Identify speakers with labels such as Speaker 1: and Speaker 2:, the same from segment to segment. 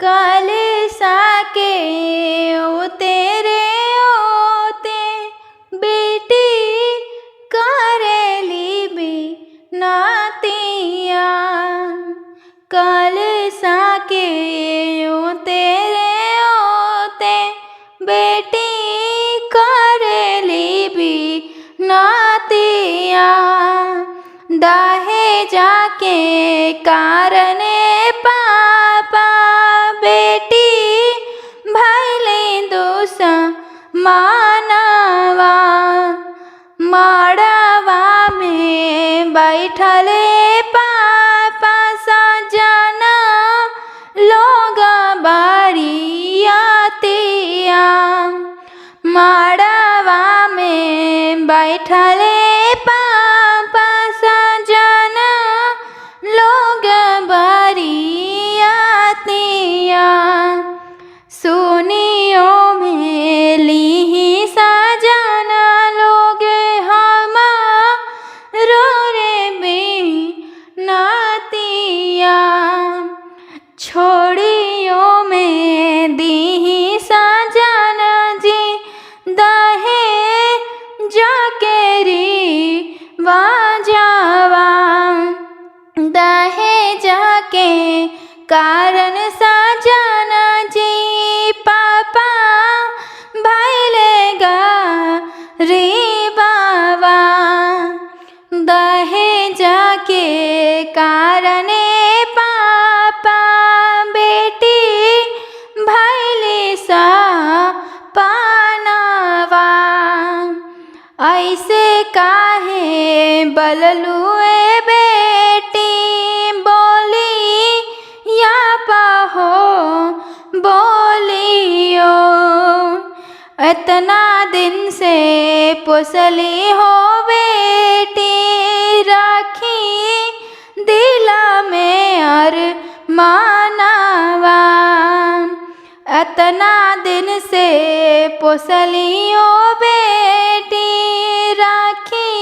Speaker 1: कलसा के तेरे ओते बेटी करेली भी नातिया। कलसा के तेरे ओते बेटी करेली भी नातिया। दहेजा के कारणे पापा बेटी भैले दुश्मनवा। मड़वा में बैठले पापा सजन लोग बरियातिया। मड़वा में बैठले पापा सजन लोग बरियातिया। सुनियो में लीही सजन लोग हम रे बिनतिया। छोड़ियो में दीही सजन जी दहेजा केरी बाजावा। दहेजा के कारण सजन जी पापा भैले गरीबवा। दहेजा के कारण पापा बेटी भैले सपनवा। ऐसे काहे बललुए बेटी बोली या पहो बोलियो। इतना दिन से पोसली हो बेटी राखी दिला में अरमानवा। इतना दिन से पोसली हो बेटी राखी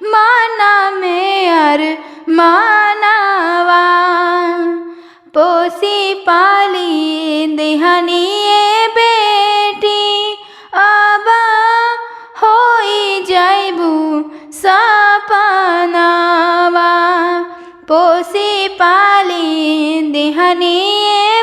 Speaker 1: मन में अरमानवा। पोसी पाली दिहनिए बेटी अब होई जाइबू सपनवा। पोसी पाली दिहनिए